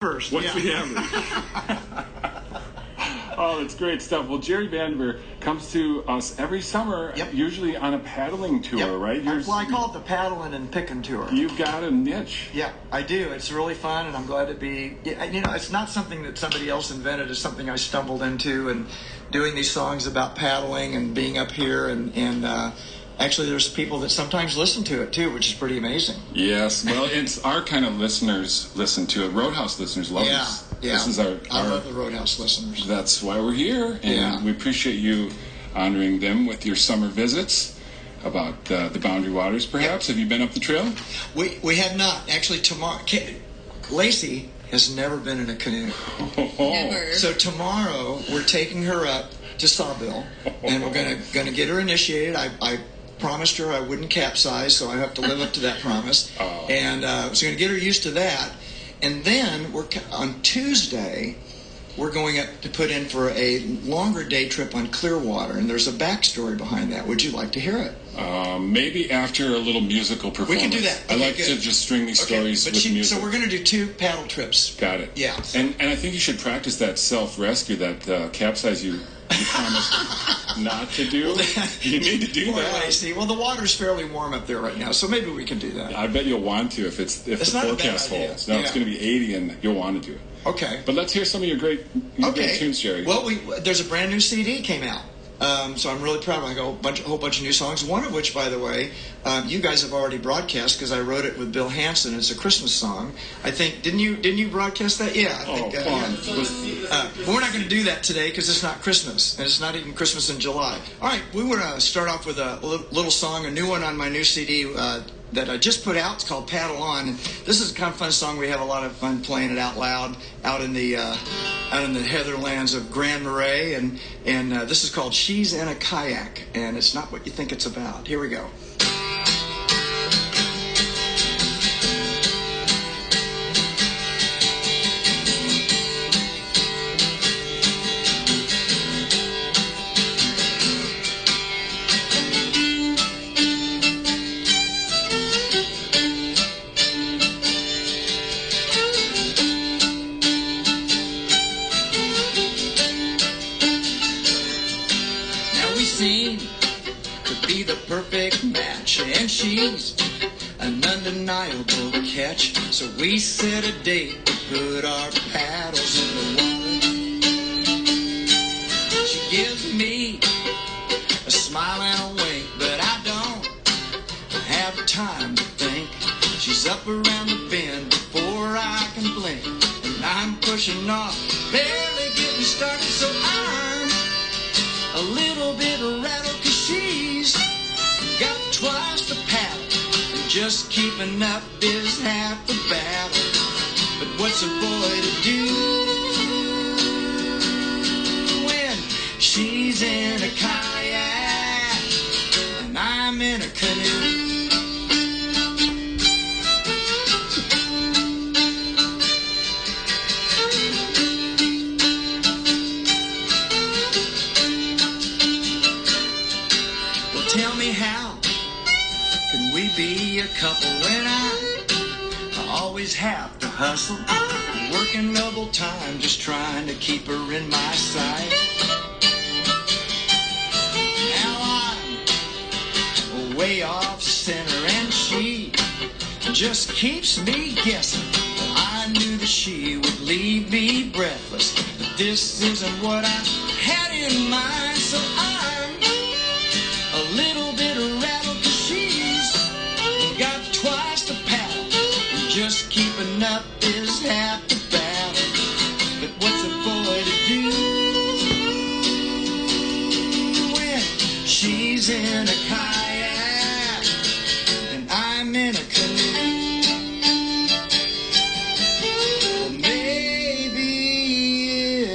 First, What's the average? Oh, that's great stuff. Well, Jerry Vandiver comes to us every summer, usually on a paddling tour, right? Well, I call it the paddling and picking tour. You've got a niche. Yeah, I do. It's really fun, and I'm glad to be. You know, it's not something that somebody else invented. It's something I stumbled into, and doing these songs about paddling and being up here, and actually, there's people that sometimes listen to it too, which is pretty amazing. Yes, well, it's our kind of listeners listen to it. Roadhouse listeners love us. Yeah, this is I love the Roadhouse listeners. That's why we're here, and we appreciate you honoring them with your summer visits about the Boundary Waters, perhaps. Have you been up the trail? We have not. Actually, tomorrow, Lacey has never been in a canoe. Never. So tomorrow, we're taking her up to Sawbill, and we're gonna get her initiated. I promised her I wouldn't capsize, so I have to live up to that promise. And so going to get her used to that. And then on Tuesday, we're going up to put in for a longer day trip on Clearwater, and there's a backstory behind that. Would you like to hear it? Maybe after a little musical performance. We can do that. I like to just string these stories with music. So we're going to do 2 paddle trips. Got it. Yeah. And I think you should practice that self-rescue, that capsize you promised not to do. You need to do that. I see. Well, the water's fairly warm up there right now, so maybe we can do that. I bet you'll want to if the forecast holds. No, it's going to be 80 and you'll want to do it. Okay. But let's hear some of your great tunes, Jerry. Well, there's a brand new CD came out. So I'm really proud of it. I got a whole bunch of new songs, one of which, by the way, you guys have already broadcast because I wrote it with Bill Hansen. It's a Christmas song. I think, didn't you broadcast that? Yeah. I think, but we're not going to do that today because it's not Christmas, and it's not even Christmas in July. All right, we want to start off with a little song, a new one on my new CD that I just put out. It's called Paddle On. And this is a kind of fun song. We have a lot of fun playing it out loud out in the heatherlands of Grand Marais, and this is called She's in a Kayak, and it's not what you think it's about. Here we go. Perfect match, and she's an undeniable catch. So we set a date to put our paddles in the water. She gives me a smile and a wink, but I don't have time to think. She's up around the bend before I can blink, and I'm pushing off, barely getting started. So I'm a little bit rattled, 'cause she's got twice the paddle, and just keeping up is half the battle. But what's a boy to do when she's in a kayak and I'm in a canoe? Well, tell me, how can we be a couple when I always have to hustle, working double time, just trying to keep her in my sight? Now I'm way off center, and she just keeps me guessing. I knew that she would leave me breathless, but this isn't what I had in mind. So I'm a little bit rattled, 'cause she's got twice the paddle, and just keeping up is half the battle. But what's a boy to do when she's in a kayak and I'm in a canoe? Well, maybe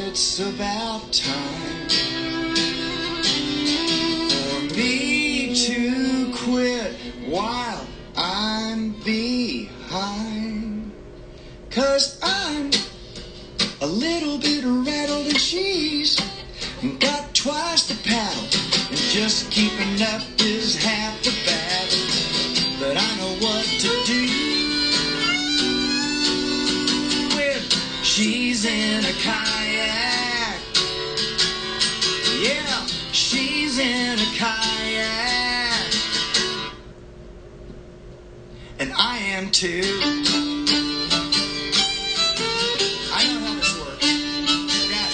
it's about time for me to quit while I'm behind, 'cause I'm a little bit rattled, and she's got twice the paddle, and just keeping up is half the battle. But I know what to do when She's in a kayak. Yeah, she's in a kayak. And I am too. I know how this works. Got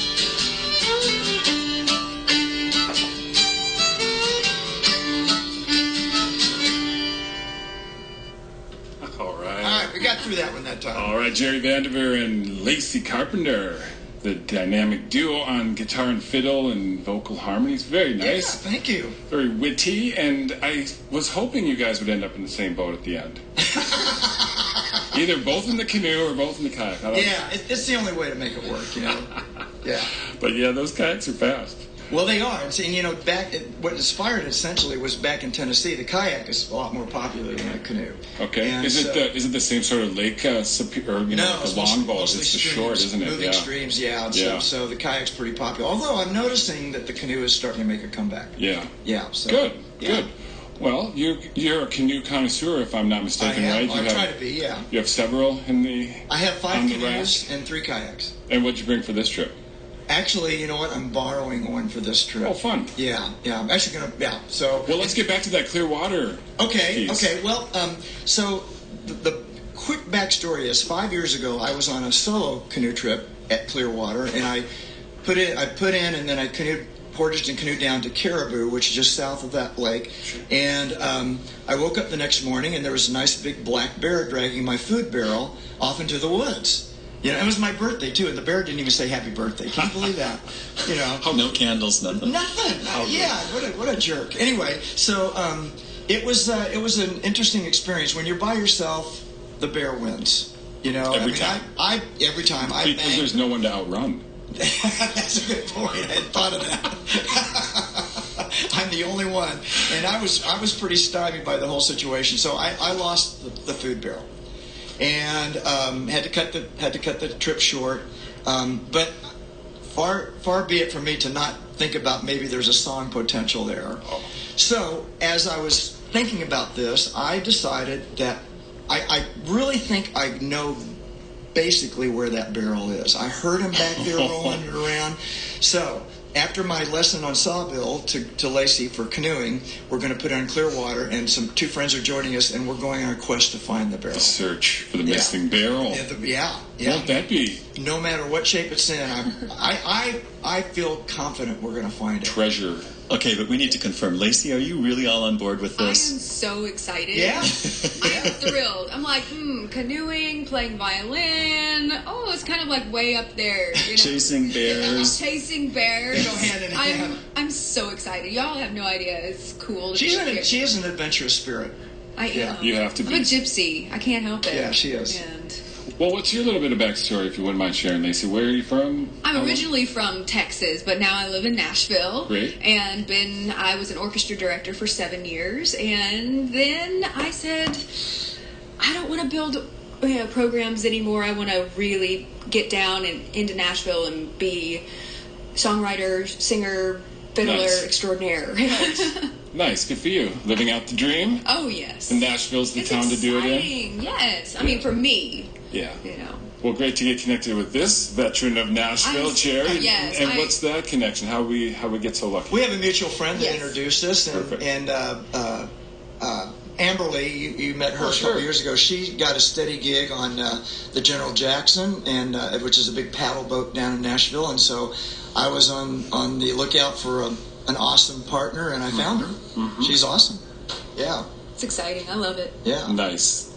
it. All right. All right, we got through that one that time. All right, Jerry Vandiver and Lacey Carpenter, the dynamic duo on guitar and fiddle and vocal harmonies. Very nice. Yeah, thank you. Very witty, and I was hoping you guys would end up in the same boat at the end. Either both in the canoe or both in the kayak. Yeah, it's the only way to make it work, you know. Yeah. But yeah, those kayaks are fast. Well, they are. And, you know, what inspired it essentially was back in Tennessee. The kayak is a lot more popular than a canoe. Okay. And is it the same sort of lake, or you know, like the longboat? It's the short, isn't it? Moving streams, yeah. So the kayak's pretty popular. Although I'm noticing that the canoe is starting to make a comeback. Yeah. Yeah. So, Good. Well, you're a canoe connoisseur, if I'm not mistaken, right? I try to be, yeah. You have several in the. I have 5 canoes and 3 kayaks. And what'd you bring for this trip? Actually, you know what? I'm borrowing one for this trip. Oh, fun. Yeah. I'm actually going to, so. Well, let's get back to that Clearwater piece. Well, so the quick backstory is 5 years ago, I was on a solo canoe trip at Clearwater, and I put in, and then I portaged and canoed down to Caribou, which is just south of that lake. And I woke up the next morning, and there was a nice big black bear dragging my food barrel off into the woods. You know, it was my birthday, too, and the bear didn't even say happy birthday. Can you believe that? You know. No candles, nothing. Nothing. Yeah, what a jerk. Anyway, so it was an interesting experience. When you're by yourself, the bear wins. You know, every time. Every time. Because there's no one to outrun. That's a good point. I hadn't thought of that. I'm the only one, and I was pretty stymied by the whole situation. So I lost the food barrel. And had to cut the trip short, but far be it from me to not think about maybe there's a song potential there. So as I was thinking about this, I decided that I really think I know basically where that barrel is. I heard him back there rolling it around. So after my lesson on Sawbill to Lacey for canoeing, we're going to put on Clearwater, and 2 friends are joining us, and we're going on a quest to find the barrel. The search for the missing barrel. Yeah. Won't that be? No matter what shape it's in, I feel confident we're going to find it. Treasure. Okay, but we need to confirm. Lacey, are you really all on board with this? I am so excited. Yeah? I'm thrilled. I'm like, canoeing, playing violin. Oh, it's kind of like way up there. You know? Chasing bears. Chasing bears. They go hand in hand. I'm so excited. Y'all have no idea. It's cool. She is an adventurous spirit. I am. Yeah. You have to be. I'm a gypsy. I can't help it. Yeah, she is. And well, what's your little bit of backstory, if you wouldn't mind sharing, Lacey? Where are you from? I'm originally from Texas, but now I live in Nashville. Great. And I was an orchestra director for 7 years, and then I said, I don't want to build programs anymore. I want to really get down and into Nashville and be songwriter, singer, fiddler extraordinaire. Nice, good for you. Living out the dream. Oh yes. And Nashville's the town to do it in. Yes, I mean for me. Yeah. You know. Well, great to get connected with this veteran of Nashville, Cherry. Yes. And what's that connection? How we get so lucky? We have a mutual friend that Yes. introduced us, and Amberly, you met her a couple years ago. She got a steady gig on the General Jackson, and which is a big paddle boat down in Nashville, and so I was on the lookout for an awesome partner, and I found her. Mm-hmm. She's awesome. Yeah. It's exciting. I love it. Yeah. Nice.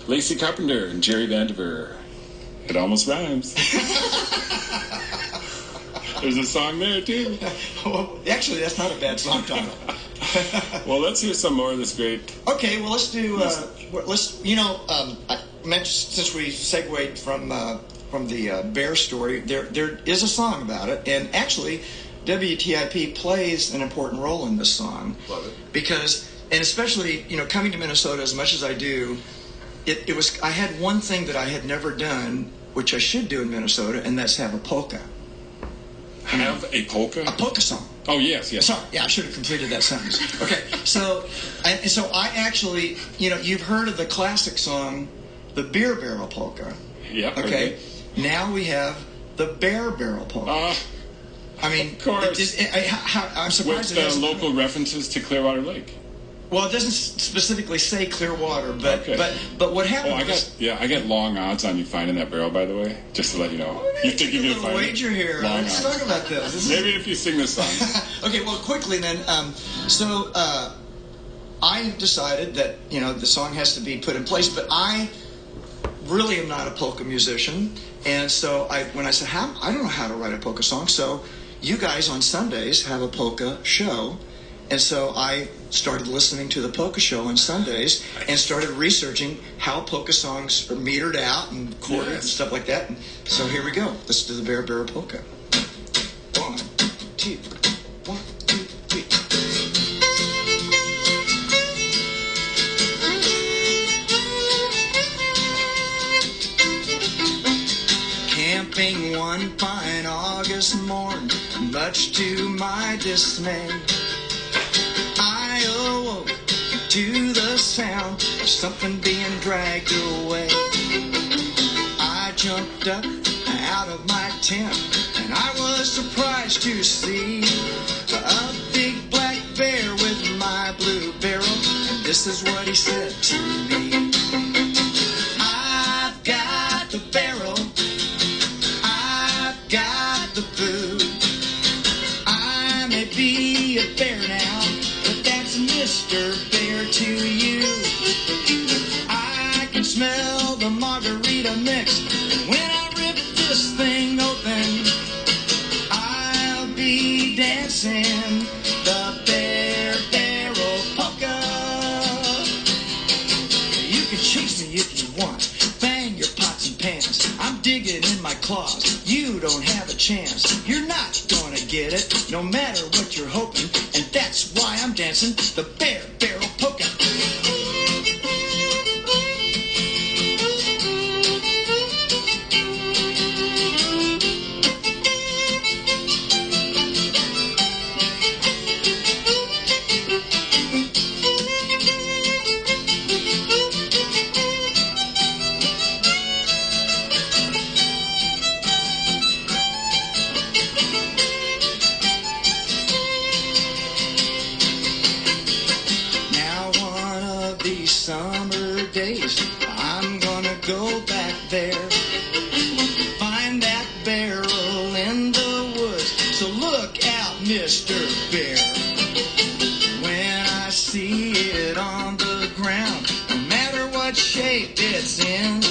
Lacey Carpenter and Jerry Vandiver. It almost rhymes. There's a song there, too. Well, actually, that's not a bad song title. Well, let's hear some more of this great... Okay, well, let's do... I mentioned, since we segued from the bear story, there is a song about it, and actually... WTIP plays an important role in this song. Love it. Because, and especially, coming to Minnesota as much as I do, it was, I had one thing that I had never done, which I should do in Minnesota, and that's have a polka. Have a polka? A polka song. Oh, yes. Sorry, yeah, I should have completed that sentence. Okay, so I actually, you've heard of the classic song, the Beer Barrel Polka. Yeah. Okay. Now we have the Bear Barrel polka. I mean, of course. I'm surprised with local references to Clearwater Lake. Well, it doesn't specifically say Clearwater, but what happened? I get long odds on you finding that barrel. By the way, just to let you know. You think you're gonna find wager here? Let's talk about this. Maybe if you sing this song. Okay, well, quickly then. I decided that the song has to be put in place, but I really am not a polka musician, and so when I said I don't know how to write a polka song, so you guys on Sundays have a polka show. And so I started listening to the polka show on Sundays and started researching how polka songs are metered out and chorded and stuff like that. And so here we go. Let's do the Bear Barrel polka. 1, 2, 1, 2, 3. Camping one fine August morn, much to my dismay, I awoke to the sound of something being dragged away. I jumped up out of my tent, and I was surprised to see a big black bear with my blue barrel, and this is what he said to me. I've got the barrel, I've got the food. I may be a bear now, but that's Mr. Bear to you. I can smell the margarita mix, and when I rip this thing open, I'll be dancing the Bear Barrel polka. You can chase me if you want, bang your pots and pans, I'm digging in my claws, you don't have a chance. You're not gonna get it, no matter what you're hoping, and that's why I'm dancing the Bear Barrel polka. Summer days, I'm gonna go back there, find that barrel in the woods, so look out, Mr. Bear. When I see it on the ground, no matter what shape it's in,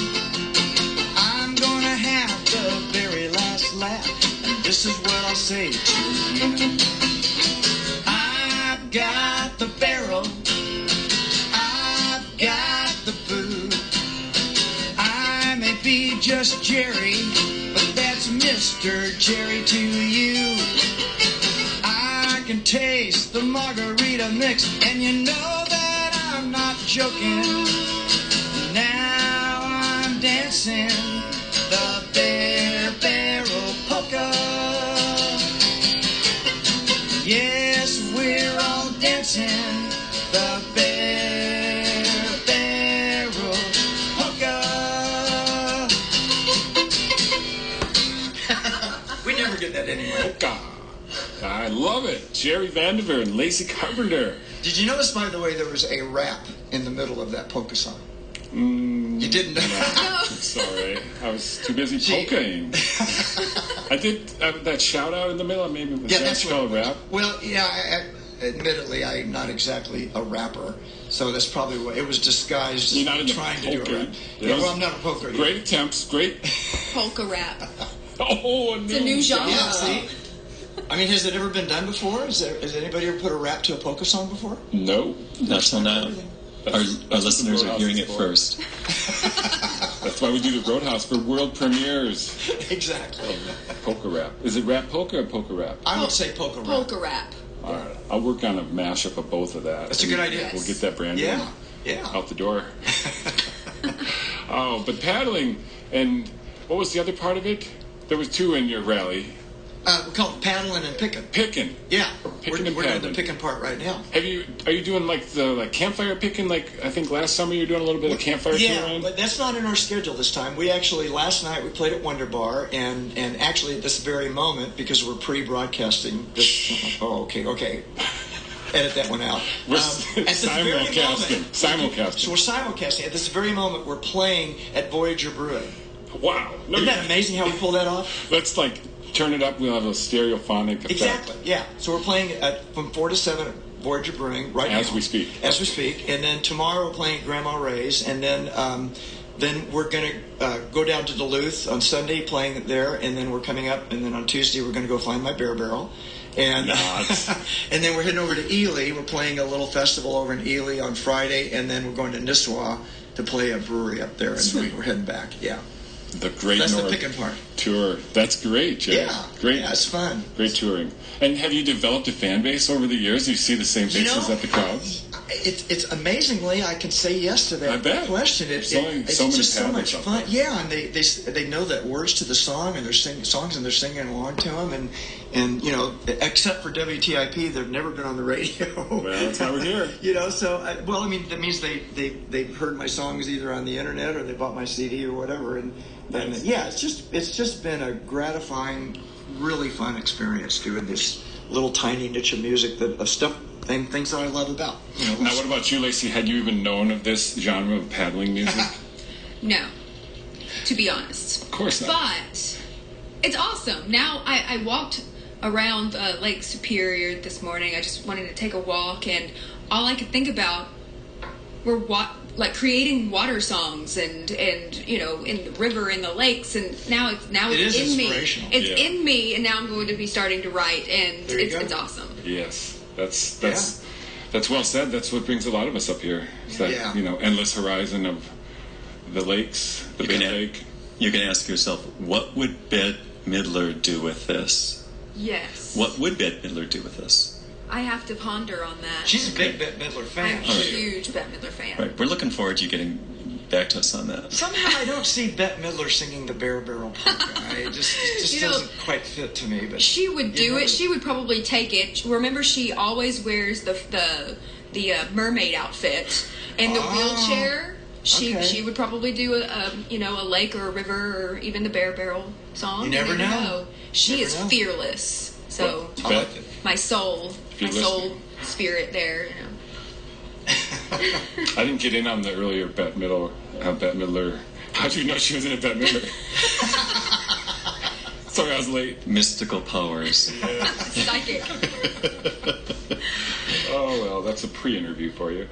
I'm gonna have the very last laugh, and this is what I'll say to you. I've got the barrel, got the food. I may be just Jerry, but that's Mr. Jerry to you. I can taste the margarita mix, and you know that I'm not joking. Now I'm dancing the Bear Barrel polka. Yes, we're all dancing the Bear get that anyway. I love it. Jerry Vandiver and Lacey Carpenter. Did you notice, by the way, there was a rap in the middle of that polka song? You didn't? No. Sorry. I was too busy polkaing. I did that shout out in the middle. Maybe it was that's called rap. Well, yeah, admittedly, I'm not exactly a rapper, so that's probably what it was disguised. You're not trying to do a rap. Yeah, well, I'm not a polka. Great attempts. Great. Polka rap. It's a new genre. Yeah, see? I mean, has it ever been done before? Has anybody ever put a rap to a polka song before? No. Not till now. Our listeners are hearing it first. That's why we do the Roadhouse for world premieres. Exactly. Polka rap. Is it rap polka or polka rap? I would say polka rap. Polka rap. All right. I'll work on a mashup of both of that. That's a good idea. We'll get that brand new out the door. Oh, but paddling, and what was the other part of it? There was two in your rally. We call it paddling and picking. Picking. Yeah, Picking and we're doing paddling. the picking part right now. Are you doing like the campfire picking? Like I think last summer you were doing a little bit of campfire. Yeah, but that's not in our schedule this time. We actually last night we played at Wonder Bar, and actually at this very moment, because we're pre-broadcasting this. Oh, okay. Edit that one out. We're at this very moment, simulcasting. So we're simulcasting. At this very moment, we're playing at Voyager Brewing. Wow! Isn't that amazing how we pull that off? Let's turn it up. We'll have a stereophonic effect. Exactly. Yeah. So we're playing from 4 to 7 at Voyager Brewing right now. As we speak. And then tomorrow we're playing at Grandma Ray's, and then we're going to go down to Duluth on Sunday, playing there, and then we're coming up, and then on Tuesday we're going to go find my bear barrel. And and then we're heading over to Ely. We're playing a little festival over in Ely on Friday, and then we're going to Nisswa to play a brewery up there, and then we're heading back. Yeah. The Great That's North the picking part. Tour. That's great, Jay. Yeah. Great. Yeah, it's fun. Great touring. And have you developed a fan base over the years? Do you see the same faces at the crowds? It's amazingly, I can say yes to that question. It's just so much fun. Yeah, and they know the words to the song, and they're singing songs, and they're singing along to them, and except for WTIP, they've never been on the radio. Well, that's how we're here. So that means they've heard my songs either on the internet or they bought my CD or whatever, and yeah, it's just been a gratifying, really fun experience doing this little tiny niche of music and things that I love about. Now, what about you, Lacey? Had you even known of this genre of paddling music? No, to be honest. Of course not. But it's awesome. Now I walked around Lake Superior this morning. I just wanted to take a walk, and all I could think about were creating water songs and in the river, in the lakes, and now it's in me. It's in me, and now I'm going to be starting to write, and it's awesome. Yes. That's well said. That's what brings a lot of us up here. It's that endless horizon of the lakes, the big lake. You can ask yourself, what would Bette Midler do with this? Yes. What would Bette Midler do with this? I have to ponder on that. She's a big Bette Midler fan. I'm a huge Bette Midler fan. Right. We're looking forward to you getting back to us on that. Somehow I don't see Bette Midler singing the Bear Barrel polka. It just doesn't quite fit to me. But she would do it. She would probably take it. Remember, she always wears the mermaid outfit and the wheelchair. She would probably do a lake or a river or even the Bear Barrel song. You never know. She is fearless. So my soul spirit there. I didn't get in on the earlier Bette Midler. How'd you know she was in a Bette Midler? Sorry, I was late. Mystical powers. Psychic. Oh, well, that's a pre-interview for you.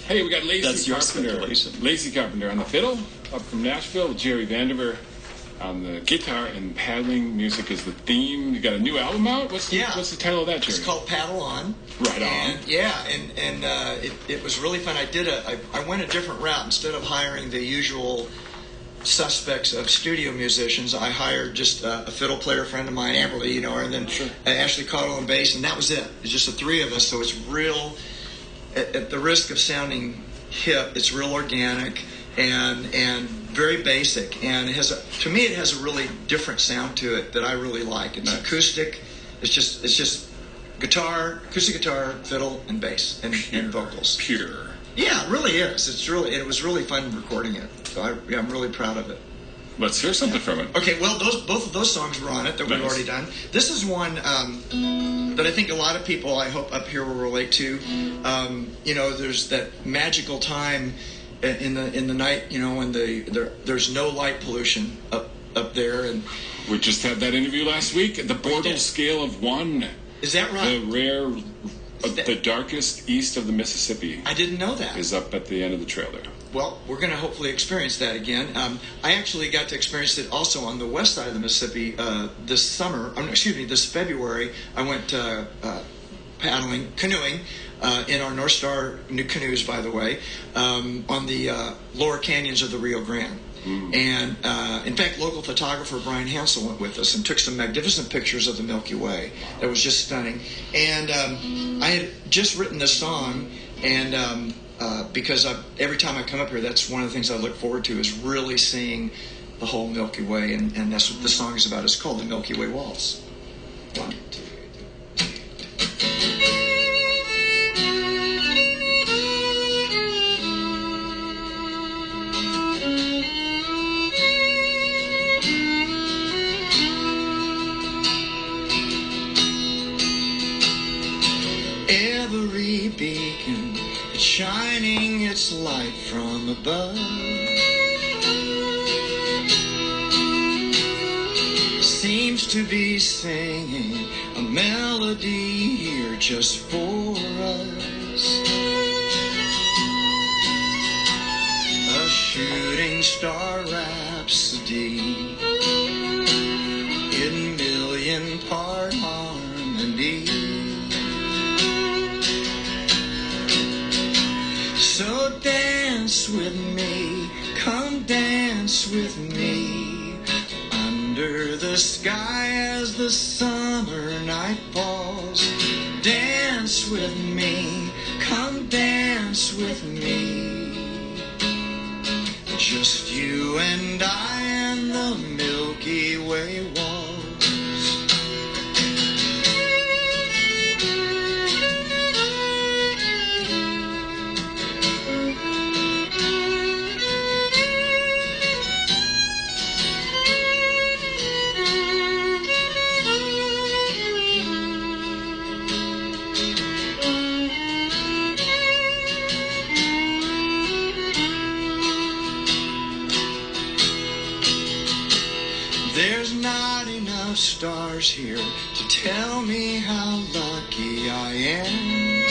Hey, we got Lacey Carpenter. Lacey Carpenter on the fiddle, up from Nashville. Jerry Vandiver on the guitar, and paddling music is the theme. You got a new album out? What's the title of that, Jerry? It's called Paddle On. Right on. And it was really fun. I went a different route. Instead of hiring the usual suspects of studio musicians, I hired just a fiddle player friend of mine, Amberly, and then Ashley Cottle on bass, and that was it. It's just the three of us, so it's real, at the risk of sounding hip, it's real organic and very basic, and it has a really different sound to it that I really like. It's acoustic. It's just acoustic guitar, fiddle, and bass, and vocals. Pure. Yeah, it really is. It was really fun recording it. So I'm really proud of it. Let's hear something from it. Okay, well, both of those songs were on it that we've already done. This is one that I think a lot of people, I hope, up here will relate to. There's that magical time in the night, when there's no light pollution up there, and we just had that interview last week. The Bortle scale of 1. Is that right? The rare, the darkest east of the Mississippi. I didn't know that. Is up at the end of the trail there. Well, we're going to hopefully experience that again. I actually got to experience it also on the west side of the Mississippi this February. I went canoeing in our North Star new canoes, by the way, on the lower canyons of the Rio Grande. And in fact, local photographer Brian Hansel went with us and took some magnificent pictures of the Milky Way. That was just stunning. And I had just written this song, and because every time I come up here, that's one of the things I look forward to, is really seeing the whole Milky Way, and that's what the song is about. It's called the Milky Way Waltz. 1, 2. Every beacon is shining its light from above. Seems to be singing a melody here just for us. A shooting star rhapsody in million-part harmony. So dance with me, come dance with me, under the sky as the summer night falls. Dance with me, come dance with me, just you and I and the Milky Way walls. There's not enough stars here to tell me how lucky I am.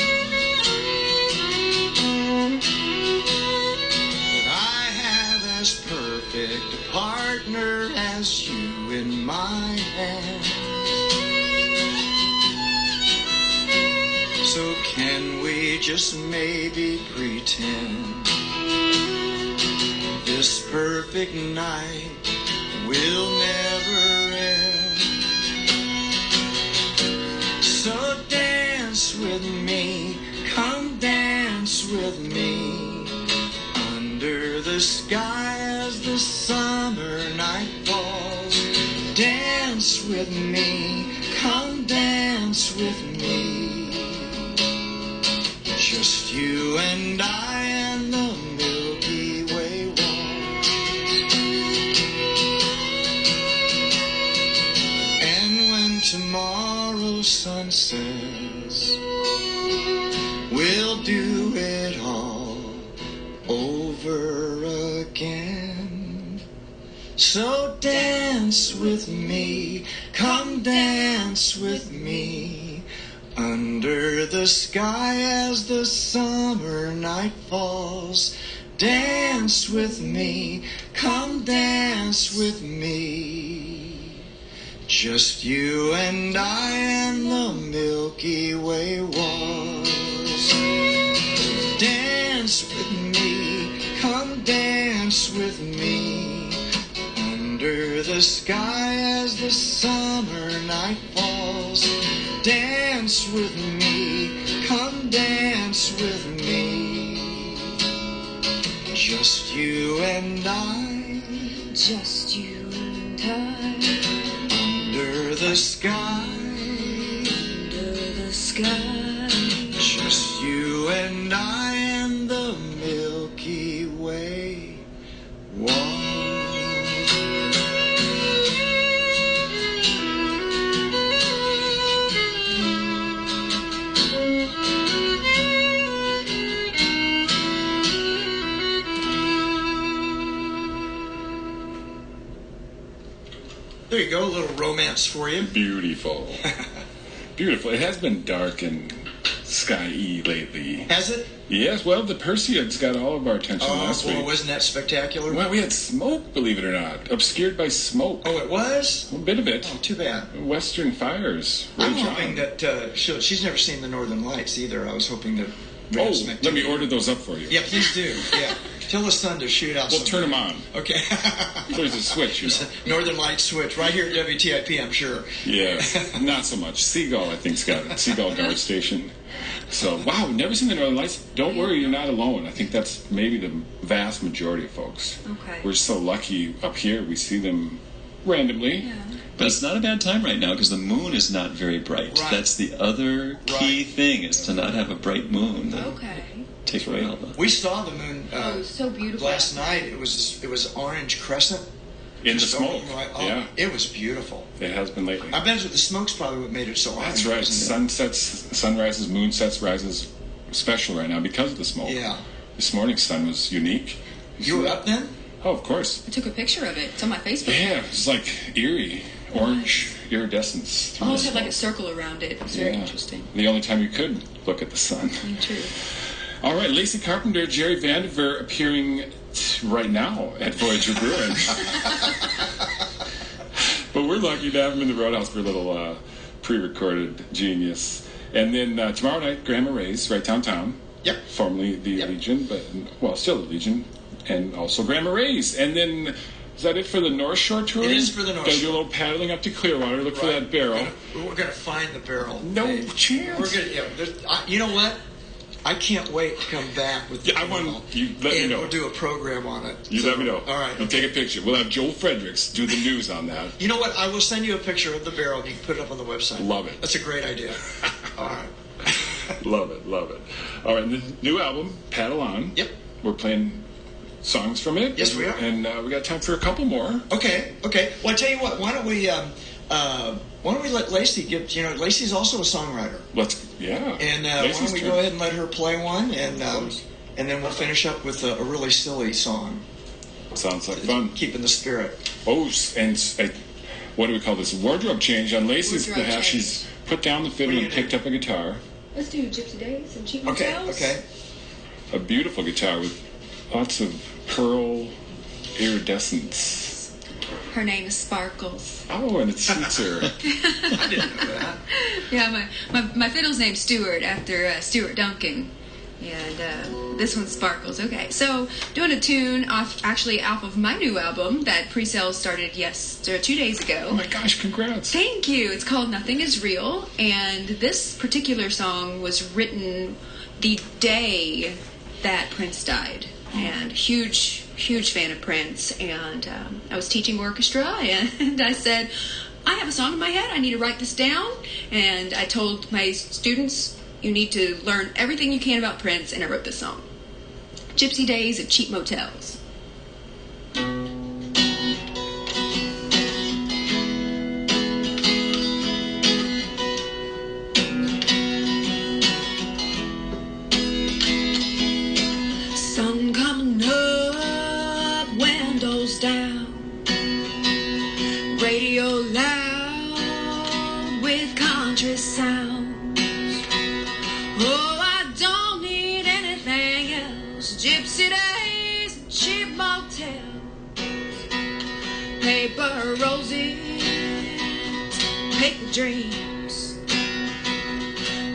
But I have as perfect a partner as you in my hands. So can we just maybe pretend this perfect night will never end? So dance with me, come dance with me, under the sky as the summer night falls. Dance with me, come dance with me, just you and I and the Milky Way walls. And when tomorrow's sun sets, we'll do it all over again. So dance with me, come dance with me, under the sky as the summer night falls. Dance with me, come dance with me, just you and I and the Milky Way walls. Dance with me, come dance with me, under the sky as the summer night falls. Dance with me, come dance with me, just you and I, Just you and I, under the sky, under the sky. just you and I and the Milky Way walls. There you go, a little romance for you. Beautiful. Beautiful. It has been dark and sky-y lately. Has it? Yes, well, the Perseids got all of our attention last week. Wasn't that spectacular? Well, we had smoke, believe it or not. Obscured by smoke. Oh, it was? A bit of it. Oh, too bad. Western fires. I'm rage hoping on. that she's never seen the Northern Lights either. I was hoping that... Oh, let me order those up for you. Yeah, please do. Yeah. Tell the sun to shoot out. We'll turn them on. Okay. There's a switch, you know. Northern Lights switch right here at WTIP, I'm sure. Yeah, not so much. Seagull, I think's got it. Seagull Guard Station. So, wow, never seen the Northern Lights. Don't worry, you're not alone. I think that's maybe the vast majority of folks. Okay. We're so lucky up here. We see them randomly. Yeah. But it's not a bad time right now because the moon is not very bright. Right. That's the other key thing, is to not have a bright moon. Okay. Take away all the... We saw the moon Oh, it was so beautiful. last night. It was orange crescent. In the Just smoke. right- oh, Yeah, it was beautiful. it has been lately. I bet the smoke's probably what made it so orange. That's right. wasn't Sunsets, sunrises, moonsets, rises special right now because of the smoke. it? Yeah. This morning's sun was unique. You were up then? Oh, of course. I took a picture of it. It's on my Facebook. Yeah, it was like eerie, orange iridescence. through Almost the had like a smoke. circle around it. It was very interesting. The only time you could look at the sun. True. All right, Lacey Carpenter, Jerry Vandiver appearing right now at Voyager Brewing. But we're lucky to have him in the Roadhouse for a little pre-recorded genius. And then tomorrow night, Grandma Ray's right downtown. Yep. Formerly the Legion, but, well, still the Legion. And also Grandma Ray's. And then, is that it for the North Shore tour? It is for the North Gotta do Shore. a little paddling up to Clearwater, look for that barrel. We're gonna find the barrel. No chance. We're gonna. Yeah, you know what? I can't wait to come back with the Yeah, I want barrel, you. Let me and know. we'll do a program on it. You So, let me know. All right. We'll take a picture. We'll have Joel Fredericks do the news on that. You know what? I will send you a picture of the barrel, and you can put it up on the website. Love it. That's a great idea. All right. Love it, love it. All right, the new album, Paddle On. Yep. We're playing songs from it. Yes, we are. And we got time for a couple more. Okay. Well, I tell you what. Why don't we let Lacey give? You know, Lacey's also a songwriter, Yeah. and why Lacey's don't we turn. go ahead and let her play one, and course. then we'll finish up with a really silly song, Sounds like fun. keeping the spirit. Oh, and what do we call this? Wardrobe change on Lacey's Wardrobe behalf. change. She's put down the fiddle and picked up a guitar. Let's do Gypsy Days and Cheap Okay. Motels. Okay. A beautiful guitar with lots of pearl iridescence. Her name is Sparkles. Oh, and it suits her. I didn't know that. Yeah, my fiddle's named Stuart after Stuart Duncan. And this one's Sparkles. Okay, so doing a tune off of my new album that pre-sales started 2 days ago. Oh my gosh, congrats. Thank you. It's called Nothing Is Real, and this particular song was written the day that Prince died. And huge fan of Prince, and I was teaching orchestra, and I said, I have a song in my head, I need to write this down, and I told my students, you need to learn everything you can about Prince, and I wrote this song. Gypsy Days at Cheap Motels. Sun coming up, windows down, radio loud with country sounds. Oh, I don't need anything else. Gypsy days and cheap motels, paper roses, paper dreams,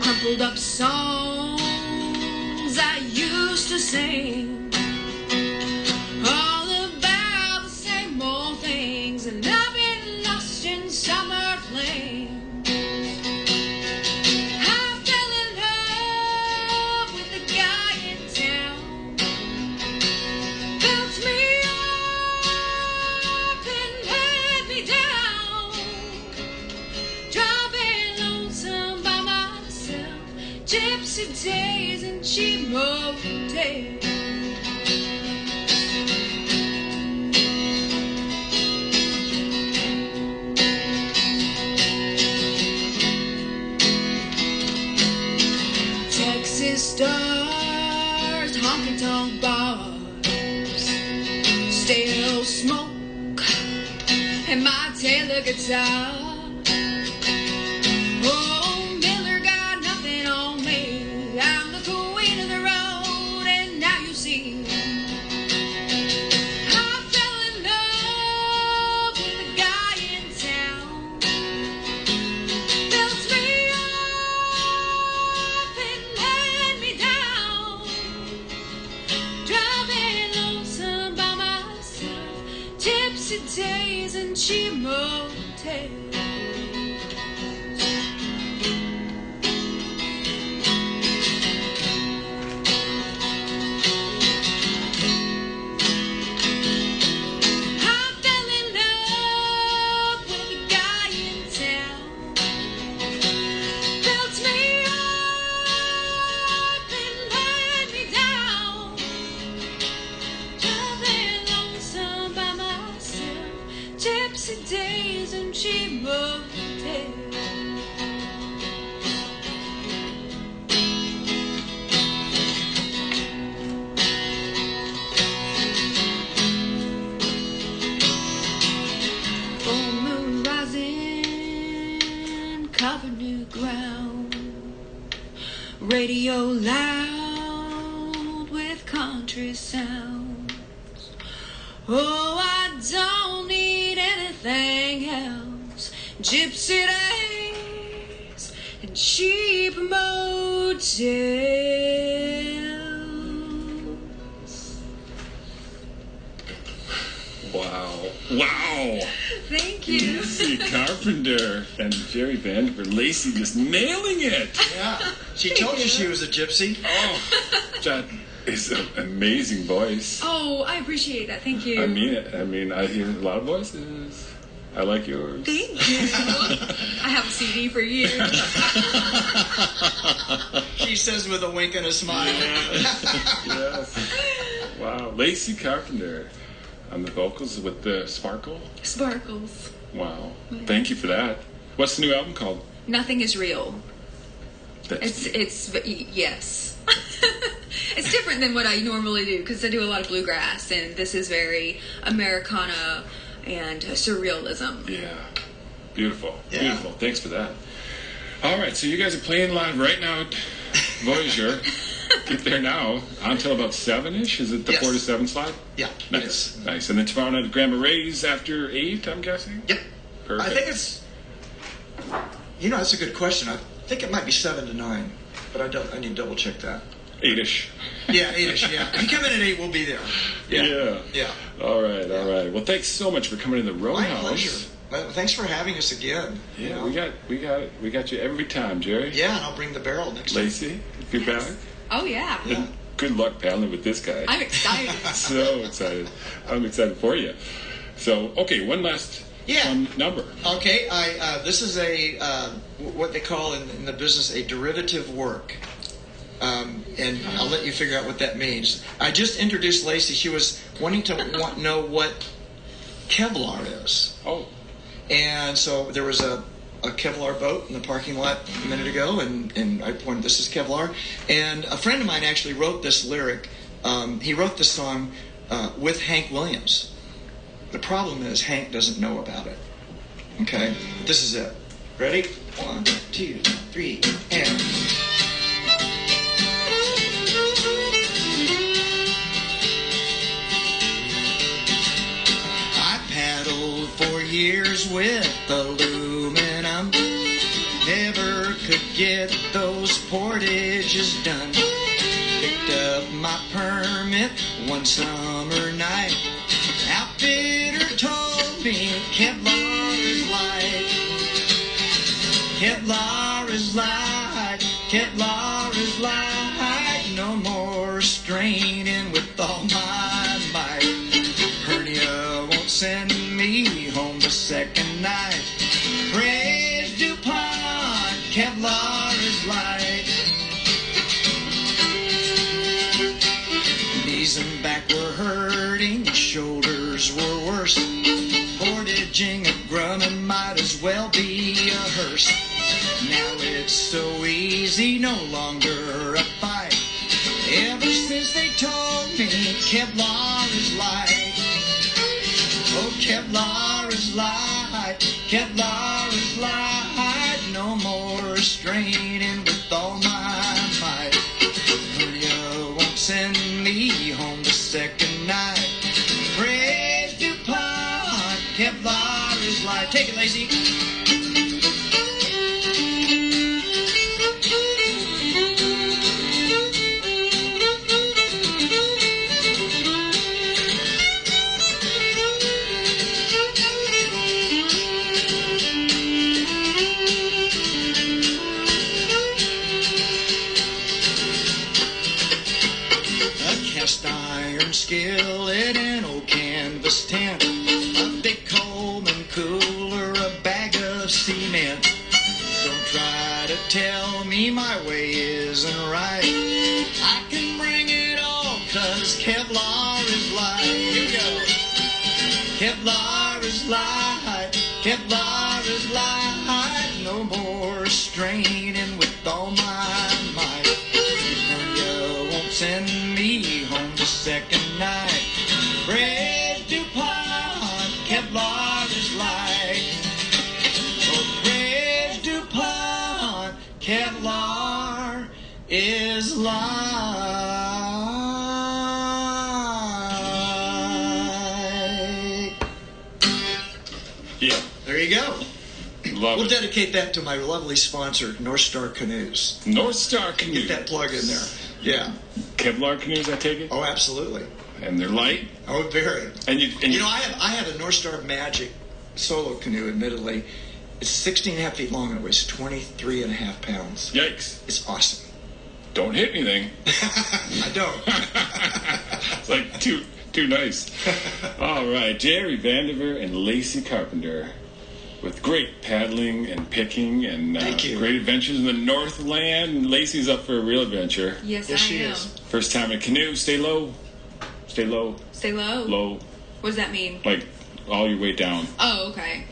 crumpled up songs I used to sing, all about the same old things, and I've been lost in summer flames. I fell in love with the guy in town, built me up and let me down, driving lonesome by myself, gypsy days and cheap motels. Texas stars, honky-tonk bars, stale smoke, and my Taylor guitar. Oh, Miller got nothing on me. I'm the queen of the road, and now you see. I fell in love with a guy in town, built me up and let me down, driving days and cheap motels. Days and cheap motels. Full moon rising, cover new ground. Radio loud with country sounds. Oh, I don't need anything else. Gypsy days and cheap motels. Wow. Thank you. Lacey Carpenter and Jerry Vandiver. Lacey just nailing it. Yeah. She told you she was a gypsy. Oh, that is an amazing voice. Oh, I appreciate that. Thank you. I mean it. I mean, I hear a lot of voices. I like yours. Thank you. I have a CD for you. She says with a wink and a smile. Yes. Wow. Lacey Carpenter on the vocals with the sparkle. Sparkles. Wow. Thank you for that. What's the new album called? Nothing is real. That's It's yes. It's different than what I normally do because I do a lot of bluegrass, and this is very Americana and surrealism. Yeah. Beautiful. Yeah. Beautiful. Thanks for that. All right, so you guys are playing live right now at Voyager. Get there now until about 7-ish. Is it the Yes. 4 to 7 slot? Yeah. Nice. Nice. And then tomorrow night at Grandma Ray's after 8, I'm guessing? Yep. Perfect. I think it's. That's a good question. I think it might be 7 to 9, but I need to double check that. 8-ish. Yeah, 8-ish. Yeah. If you come in at 8, we'll be there. Yeah. Yeah. All right. Well, thanks so much for coming to the My Roadhouse. pleasure. Well, thanks for having us again. Yeah, we got you every time, Jerry. Yeah, and I'll bring the barrel next time. Lacey, if you're back. Oh yeah. Yeah. Good luck paddling with this guy. I'm excited. So excited. I'm excited for you. So, okay, one last fun number. Okay, this is a what they call in the business a derivative work, and I'll let you figure out what that means. I just introduced Lacey. She was wanting to know what Kevlar is. Oh. And so there was a Kevlar boat in the parking lot a minute ago, and I pointed, this is Kevlar. And a friend of mine actually wrote this lyric. He wrote this song with Hank Williams. The problem is Hank doesn't know about it. Okay? This is it. Ready? 1, 2, 3, and... For years with aluminum, never could get those portages done. Picked up my permit one summer night. Outfitter told me Kevlar is light. Kevlar is light. Kevlar is light. No more straining with all my might. Hernia won't send me home the second night. Praise DuPont, Kevlar is light. Knees and back were hurting, shoulders were worse. Portaging a Grumman might as well be a hearse. Now it's so easy, no longer a fight. Ever since they told me Kevlar is light. Oh, Kevlar is light, Kevlar is light. No more straining with all my might. Hernia won't send me home the second night. Praise DuPont, Kevlar is light. Take it, Lacey. pool or a bag of cement. Don't try to tell me my way isn't right. I can bring it all, 'cause Kevlar is light. Here we go. Kevlar is light. Kevlar is light. No more straining with all my might. You won't send me home the second night. Red DuPont, Kevlar is light. Oh, Red DuPont, Kevlar is light. Yeah. There you go. Love We'll it. dedicate that to my lovely sponsor, North Star Canoes. North Star Canoe. Get that plug in there. Yeah. Kevlar canoes, I take it? Oh, absolutely. And they're light? Oh, very. And you know, I have a North Star Magic solo canoe, admittedly. It's 16 and a half feet long and it weighs 23 and a half pounds. Yikes. It's awesome. Don't hit anything. I don't. It's like too nice. All right, Jerry Vandiver and Lacey Carpenter with great paddling and picking and Thank you. great adventures in the Northland. Lacey's up for a real adventure. Yes, Yes, I she am. is. First time in a canoe. Stay low. Stay low. Stay low. Low. What does that mean? Like all your weight down. Oh, okay.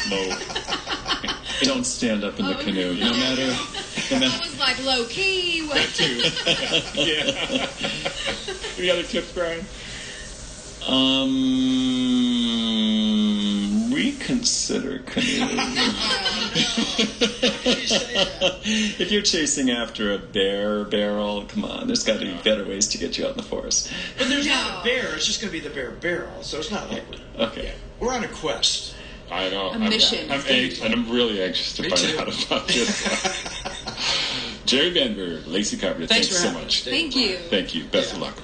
Low. You don't stand up in the canoe, no matter. That was like low key. What? Too. Yeah. Any other tips, Brian? Reconsider canoe. If you're chasing after a bear barrel, come on, there's got to be better ways to get you out in the forest. But there's not a bear. It's just going to be the bear barrel. So it's not like Okay. we're on a quest. I know. A mission. I'm anxious, and I'm really anxious to Me find too. out about this. Jerry Vandiver, Lacey Carpenter, Thanks thanks for so having much. us, Dave. Thank you. Thank you. Best of luck.